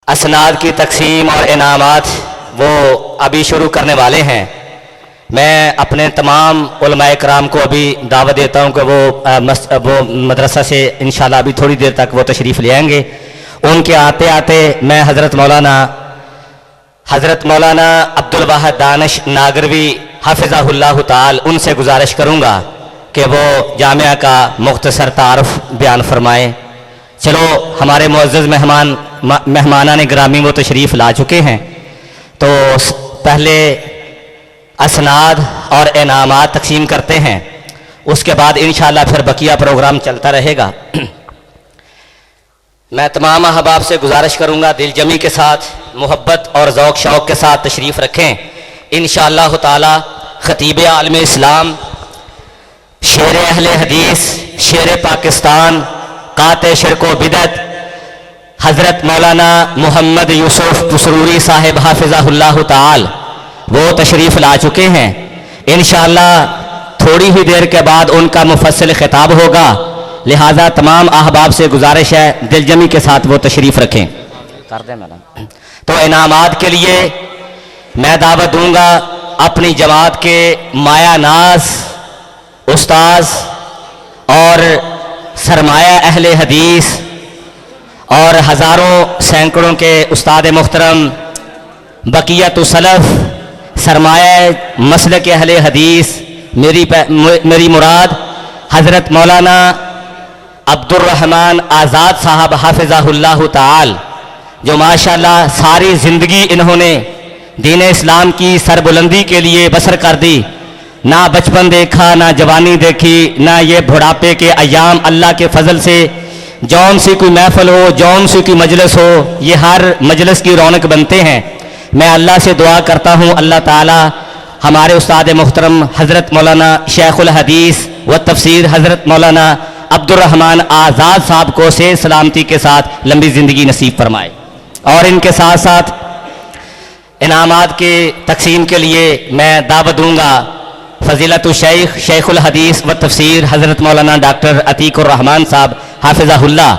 असनाद की तकसीम और इनामात वो अभी शुरू करने वाले हैं। मैं अपने तमाम उलमाए कराम को अभी दावत देता हूँ कि वो मदरसा से इंशाल्लाह अभी थोड़ी देर तक वो तशरीफ़ ले आएंगे। उनके आते आते मैं हज़रत मौलाना अब्दुल वाहिद दानिश नागरवी हाफिज़हुल्लाह ताल उनसे गुजारिश करूँगा कि वो जामिया का मुख्तसर तारुफ बयान फरमाएँ। चलो, हमारे मुअज़्ज़ज़ मेहमानान ग्रामी वो तशरीफ़ ला चुके हैं, तो पहले असनाद और इनामात तकसीम करते हैं, उसके बाद इंशाअल्लाह फिर बकिया प्रोग्राम चलता रहेगा। मैं तमाम अहबाब से गुजारिश करूँगा दिलजमी के साथ, मोहब्बत और ज़ौक़ शौक़ के साथ तशरीफ़ रखें। इंशाअल्लाह ताला ख़तीब आलम इस्लाम, शेर अहले हदीस, शेर पाकिस्तान, काते शिरक व बिदअत हज़रत मौलाना मोहम्मद यूसुफ पुसरूरी साहिब हाफिज़हुल्लाह ताल वो तशरीफ़ ला चुके हैं। इंशाअल्लाह थोड़ी ही देर के बाद उनका मुफस्सिल खिताब होगा, लिहाजा तमाम अहबाब से गुजारिश है दिलजमी के साथ वो तशरीफ़ रखें। कर दें मैडम। तो इनामात के लिए मैं दावत दूंगा अपनी जमात के माया नाज उस्ताज और सरमाया अहले हदीस और हज़ारों सैकड़ों के उस्ताद मुहतरम बकियत सलफ़ सरमाया मसलक के अहले हदीस, मेरी मुराद हज़रत मौलाना अब्दुर्रहमान आज़ाद साहब हाफिज़हुल्लाह ताल, जो माशाअल्लाह सारी ज़िंदगी इन्होंने दीन इस्लाम की सरबुलंदी के लिए बसर कर दी। ना बचपन देखा, ना जवानी देखी, ना ये बुढ़ापे के अयाम। अल्लाह के फजल से जौन सी कोई महफिल हो, जौन सी कोई मजलिस हो, ये हर मजलिस की रौनक बनते हैं। मैं अल्लाह से दुआ करता हूँ अल्लाह ताला हमारे उस्ताद मुहतरम हज़रत मौलाना शेखुल हदीस व तफसीर हज़रत मौलाना अब्दुर्रहमान आज़ाद साहब को सेहत सलामती के साथ लंबी ज़िंदगी नसीब फरमाए। और इनके साथ साथ इनामात के तकसीम के लिए मैं दावत दूँगा फ़ज़ीलतु शेख शेखुल हदीस व तफसीर हज़रत मौलाना डॉक्टर अतीकुर रहमान साहब हाफिज़हुल्लाह,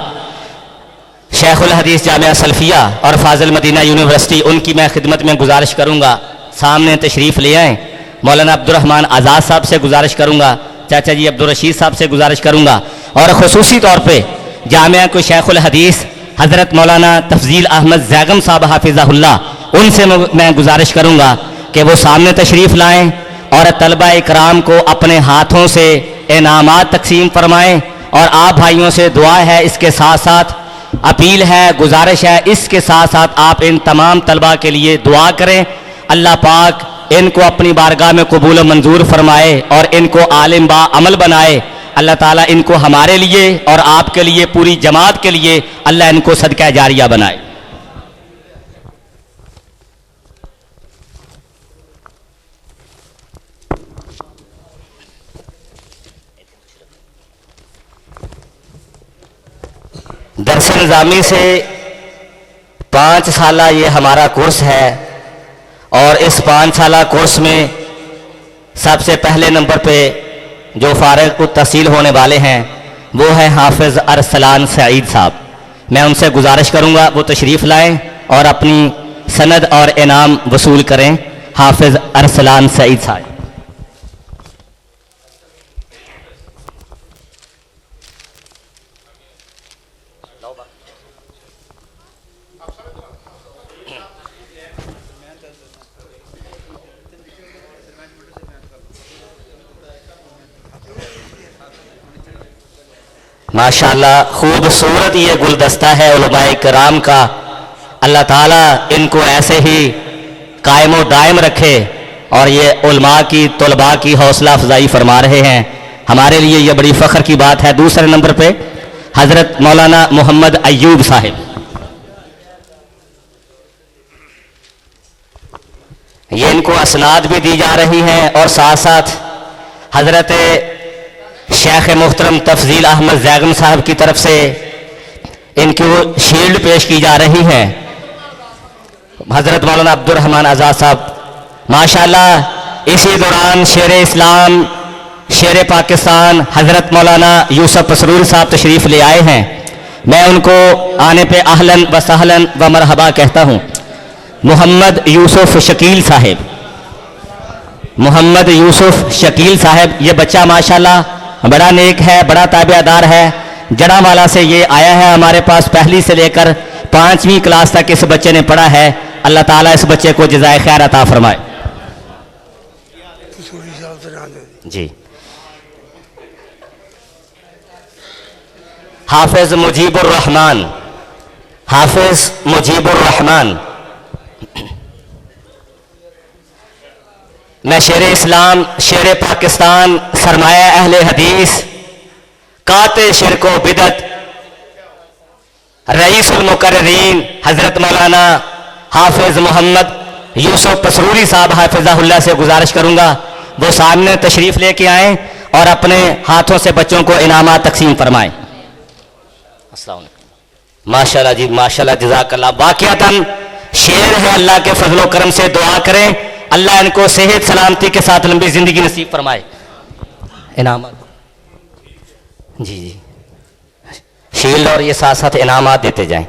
शेखुल हदीस जामिया सल्फिया और फ़ाज़िल मदीना यूनिवर्सिटी, उनकी मैं खिदमत में गुजारिश करूँगा सामने तशरीफ़ ले आएँ। मौलाना अब्दुर्रहमान आज़ाद साहब से गुजारिश करूँगा, चाचा जी अब्दुल रशीद साहब से गुजारिश करूँगा, और ख़ुसूसी तौर पे जामिया को शेखुल हदीस हज़रत मौलाना तफज़ील अहमद ज़ैगम साहब हाफिज़हुल्लाह, उनसे मैं गुजारिश करूँगा कि वो सामने तशरीफ़ लाएँ और तलबा इकराम को अपने हाथों से इनामात तकसीम फरमाएँ। और आप भाइयों से दुआ है, इसके साथ साथ अपील है, गुजारिश है, इसके साथ साथ आप इन तमाम तलबा के लिए दुआ करें। अल्लाह पाक इनको अपनी बारगाह में कबूल मंजूर फरमाए और इनको आलिम बा अमल बनाए। अल्लाह ताला इनको हमारे लिए और आपके लिए, पूरी जमात के लिए अल्लाह इनको सदका जारिया बनाए। दरस निज़ामी से 5 साला ये हमारा कोर्स है, और इस 5 साला कोर्स में सबसे पहले नंबर पे जो फारिग तहसील होने वाले हैं वो है हाफिज़ अरसलान सईद साहब। मैं उनसे गुजारिश करूँगा वो तशरीफ़ लाएँ और अपनी सनद और इनाम वसूल करें। हाफिज़ अरसलान सईद साहब। माशाअल्लाह खूबसूरत ये गुलदस्ता है उलमाए कराम का। अल्लाह ताला इनको ऐसे ही कायम व दायम रखे, और ये उलमा की तलबा की हौसला अफजाई फरमा रहे हैं। हमारे लिए ये बड़ी फ़ख्र की बात है। दूसरे नंबर पे हज़रत मौलाना मोहम्मद अय्यूब साहिब, ये इनको असनाद भी दी जा रही हैं, और साथ साथ हज़रत शेख मुहतरम तफज़ील अहमद ज़ैगम साहब की तरफ से इनकी वो शील्ड पेश की जा रही है। हज़रत मौलाना अब्दुर्रहमान आज़ाद साहब माशाअल्लाह इसी दौरान शेर इस्लाम, शेर पाकिस्तान हज़रत मौलाना यूसुफ पुसरूरी साहब तशरीफ़ ले आए हैं। मैं उनको आने पे अहलन व सहलन व मरहबा कहता हूँ। मोहम्मद यूसुफ शकील साहिब, मोहम्मद यूसुफ शकील साहिब, ये बच्चा माशाल्लाह बड़ा नेक है, बड़ा ताबियादार है। जड़ावाला से ये आया है हमारे पास, पहली से लेकर 5वीं क्लास तक इस बच्चे ने पढ़ा है। अल्लाह ताला इस बच्चे को जज़ाए खैर अता फरमाए। जी। हाफिज मुजीबुर रहमान, हाफिज मुजीबुर रहमान, मैं शेर इस्लाम, शेर पाकिस्तान, सरमाया अहले हदीस, काते शिरको बिदत, रईसुल मुकर्ररीन हजरत मौलाना हाफिज मोहम्मद यूसुफ पसरूरी साहब हाफिज़हुल्लाह से गुजारिश करूंगा वो सामने तशरीफ लेके आए और अपने हाथों से बच्चों को इनामात तकसीम फरमाएं। अस्सलाम वालेकुम। माशाल्लाह जी, माशाल्लाह, जज़ाकल्लाह। वाक़िअतन शेर है, अल्लाह के फजलो करम से दुआ करें अल्लाह इनको सेहत सलामती के साथ लंबी जिंदगी नसीब फरमाए। इनामात जी जी, शील्ड और ये साथ साथ इनामात देते जाएं।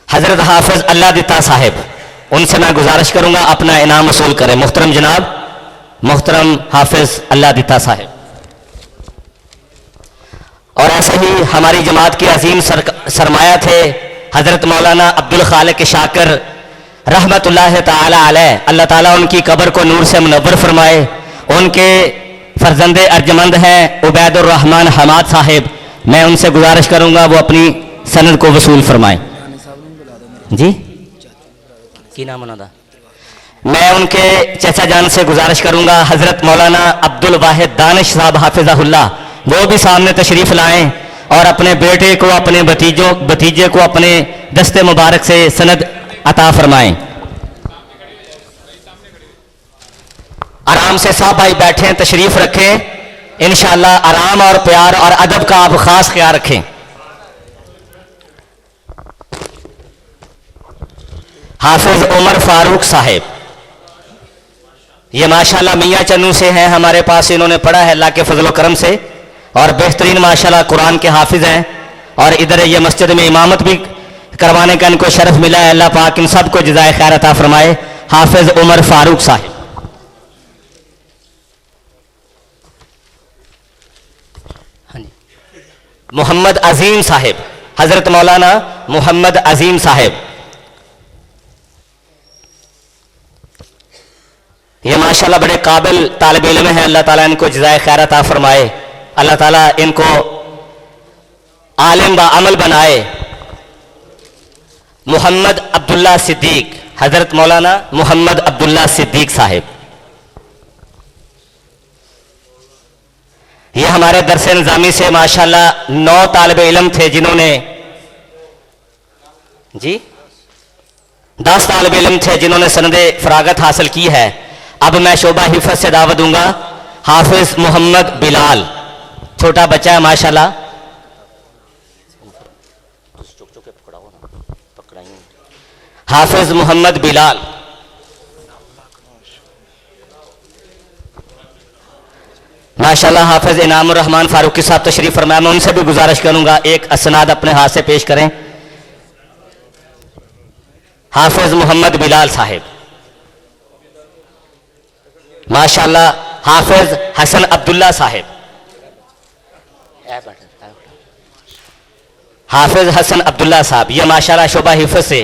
हजरत हाफिज अल्लाह दिता साहिब, उनसे मैं गुजारिश करूंगा अपना इनाम वसूल करें। मुहतरम जनाब, मुहतरम हाफिज अल्लाह दिता साहिब। और ऐसे ही हमारी जमात के अजीम सरमाया थे हजरत मौलाना अब्दुल खालिक शाकिर रहमतुल्लाह ताला अलैह, अल्लाह ताला उनकी कब्र को नूर से मुनव्वर फरमाए। उनके फर्जंदे अर्जमंद हैं उबैदुर रहमान हमाद साहिब, मैं उनसे गुजारिश करूंगा वो अपनी सनद को वसूल फरमाएं। जी, की नाम उन्होंने? मैं उनके चचा जान से गुजारिश करूंगा हजरत मौलाना अब्दुल वाहिद दानिश साहब हाफिज़हुल्लाह, वो भी सामने तशरीफ लाएं और अपने बेटे को, अपने भतीजे को अपने दस्ते मुबारक से सनद अता फरमाएं। आराम से सब भाई बैठें, तशरीफ रखें। इंशाअल्लाह आराम और प्यार और अदब का आप खास ख्याल रखें। हाफिज उमर फारूक साहिब, ये माशाल्लाह मियाँ चन्नू से हैं हमारे पास, इन्होंने पढ़ा है अल्लाह के फजलो करम से और बेहतरीन माशाल्लाह कुरान के हाफिज हैं और इधर ये मस्जिद में इमामत भी करवाने का इनको शरफ मिला है। अल्लाह पाक इन सबको जज़ाए खैर अता फरमाए। हाफिज उमर फारूक साहिब। हाँ जी। मोहम्मद अजीम साहिब, हजरत मौलाना मोहम्मद अजीम साहिब, ये माशाल्लाह बड़े काबिल तालिब इल्म हैं। अल्लाह ताला इनको जज़ाए खैर अता फरमाए। अल्लाह ताला इनको आलिम व अमल बनाए। मोहम्मद अब्दुल्ला सिद्दीक, हजरत मौलाना मोहम्मद अब्दुल्ला सिद्दीक साहिब, ये हमारे दरसे निज़ामी से माशाल्लाह 9 तालिब इल्म थे जिन्होंने जी 10 तालिब इल्म थे जिन्होंने सनदे फरागत हासिल की है। अब मैं शोभा हिफत से दावत दूंगा हाफिज मोहम्मद बिलाल, छोटा बच्चा है माशाल्लाह। हाफिज मोहम्मद बिलाल, माशाल्लाह। हाफिज इनामुर रहमान फारूकी साहब तशरीफ फरमाया, मैं उनसे भी गुजारिश करूंगा एक असनाद अपने हाथ से पेश करें। हाफिज मोहम्मद बिलाल साहिब, माशाल्लाह। हाफिज हसन अब्दुल्ला साहिब, हाफिज हसन अब्दुल्ला साहब, ये माशाल्लाह शोभा हिफत से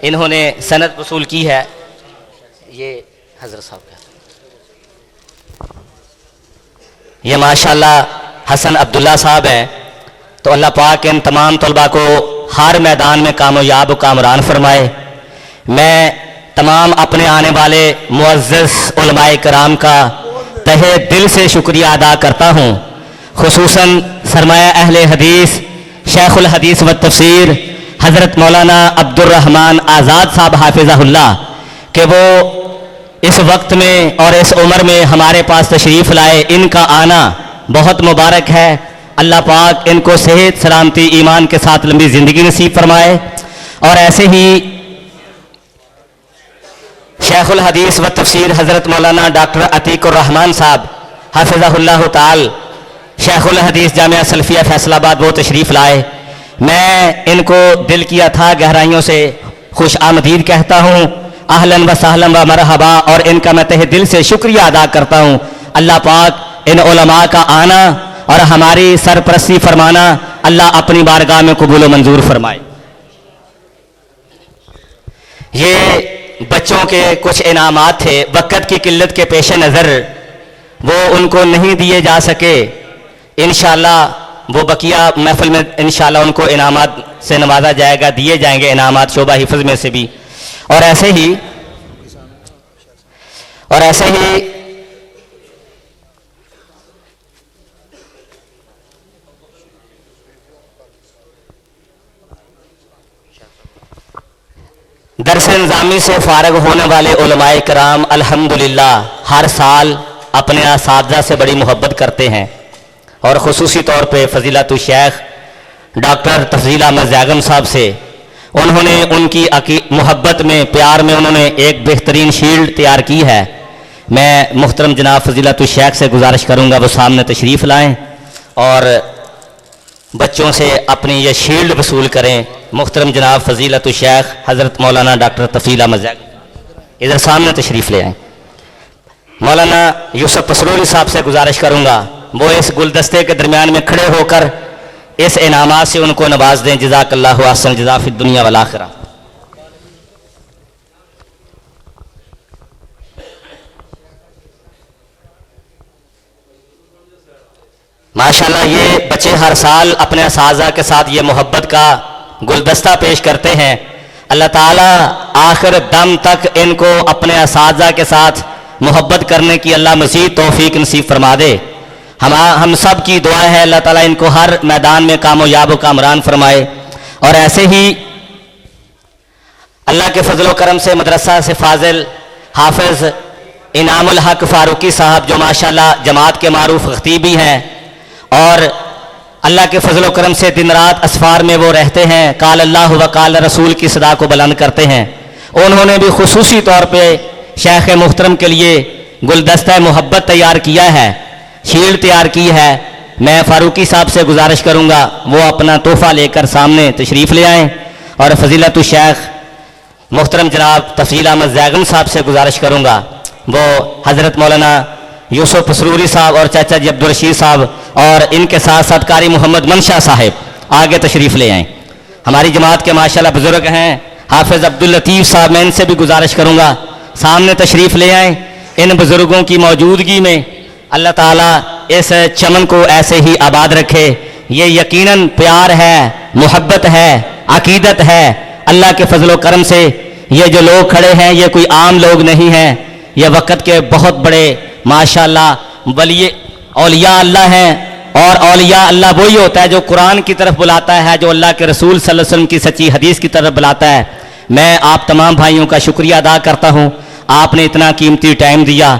इन्होंने सनद वसूल की है। ये हजरत साहब का, ये माशाल्लाह हसन अब्दुल्ला साहब हैं। तो अल्लाह पाक इन तमाम तलबा को हर मैदान में कामयाब कामरान फरमाए। मैं तमाम अपने आने वाले मुअज़्ज़ज़ उलमाए कराम का तहे दिल से शुक्रिया अदा करता हूँ, खुसूसन सरमाया अहले हदीस शेखुल हदीस व तफसीर हज़रत मौलाना अब्दुर रहमान आज़ाद साहब हाफिज़हुल्लाह कि वो इस वक्त में और इस उम्र में हमारे पास तशरीफ़ लाए। इनका आना बहुत मुबारक है। अल्लाह पाक इनको सेहत सलामती ईमान के साथ लंबी ज़िंदगी नसीब फरमाए। और ऐसे ही शेखुल हदीस व तफसीर हज़रत मौलाना डॉक्टर अतीकुर रहमान साहब हाफिज़हुल्लाह ताल शेखुल हदीस जामिया सल्फिया फैसलाबाद वो तशरीफ़ लाए। मैं इनको दिल की अथाह गहराइयों से खुश आमदीद कहता हूँ। अहलन व सहलन व मरहबा, और इनका मैं तहे दिल से शुक्रिया अदा करता हूँ। अल्लाह पाक इन उलमा का आना और हमारी सरपरस्ती फरमाना अल्लाह अपनी बारगाह में कबूल व मंजूर फरमाए। ये बच्चों के कुछ इनामात थे, वक़्त की किल्लत के पेश नज़र वो उनको नहीं दिए जा सके। इंशाअल्लाह वो बकिया महफिल में इंशाअल्लाह उनको इनामात से नवाजा जाएगा, दिए जाएंगे इनामात शोबा हिफ्ज़ में से भी। और ऐसे ही दरस इंजामी से फारग होने वाले उलमाए कराम अल्हम्दुलिल्लाह हर साल अपने असातिज़ा से बड़ी मोहब्बत करते हैं। और ख़ुसूसी तौर पे फ़ज़ीलतु शेख डॉक्टर तफज़ील अहमद ज़ैगम साहब से उन्होंने उनकी मोहब्बत में, प्यार में उन्होंने एक बेहतरीन शील्ड तैयार की है। मैं मुहतरम जनाब फ़ज़ीलतु शेख से गुजारिश करूँगा वो सामने तशरीफ़ लाएँ और बच्चों से अपनी ये शील्ड वसूल करें। मुहतरम जनाब फ़ज़ीलतु शेख हज़रत मौलाना डॉक्टर तफज़ील अहमद ज़ैगम इधर सामने तशरीफ़ ले आएँ। मौलाना यूसुफ पसरूरी साहब से गुजारिश करूँगा वो इस गुलदस्ते के दरमियान में खड़े होकर इस इनामात से उनको नवाज दें। जज़ाकल्लाहु अहसन जज़ा फ़िद दुनिया वल आखिरा। माशाल्लाह ये बच्चे हर साल अपने असातिज़ा के साथ ये मोहब्बत का गुलदस्ता पेश करते हैं। अल्लाह ताला आखिर दम तक इनको अपने असातिज़ा के साथ मोहब्बत करने की अल्लाह मज़ीद तौफ़ीक नसीब फरमा दे। हम सब की दुआ है अल्लाह ताला इनको हर मैदान में कामयाब व कामरान फरमाए। और ऐसे ही अल्लाह के फजल करम से मदरसा से फाजिल हाफिज़ इनामुल हक फारूकी साहब जो माशाल्लाह जमात के मारूफ खतीब भी हैं और अल्लाह के फजल करम से दिन रात असफार में वो रहते हैं, काल अल्लाह व काल रसूल की सदा को बुलंद करते हैं। उन्होंने भी खुसूसी तौर पर शेख मुहतरम के लिए गुलदस्ता मोहब्बत तैयार किया है, शील्ड तैयार की है। मैं फारूकी साहब से गुजारिश करूँगा वो अपना तोहफा लेकर सामने तशरीफ़ ले आएँ। और फ़ज़ीलतु शेख मुहतरम जनाब तफज़ील अहमद ज़ैगम साहब से गुजारिश करूँगा वो हज़रत मौलाना यूसुफ पसरूरी साहब और चाचा जी अब्दुल रशीद साहब और इनके साथ साथ कारी मोहम्मद मनशा साहब आगे तशरीफ़ ले आएँ। हमारी जमात के माशाल्लाह बुज़ुर्ग हैं हाफिज़ अब्दुल लतीफ़ साहब, मैं इनसे भी गुजारिश करूँगा सामने तशरीफ़ ले आएँ। इन बुज़ुर्गों की मौजूदगी में अल्लाह ताला इस चमन को ऐसे ही आबाद रखे। ये यकीनन प्यार है, मोहब्बत है, अकीदत है। अल्लाह के फजल करम से ये जो लोग खड़े हैं ये कोई आम लोग नहीं हैं, ये वक़्त के बहुत बड़े माशाल्लाह वली औलिया अल्लाह हैं। और औलिया अल्लाह वही होता है जो कुरान की तरफ बुलाता है, जो अल्लाह के रसूल सल्लल्लाहु अलैहि वसल्लम की सच्ची हदीस की तरफ बुलाता है। मैं आप तमाम भाइयों का शुक्रिया अदा करता हूँ, आपने इतना कीमती टाइम दिया।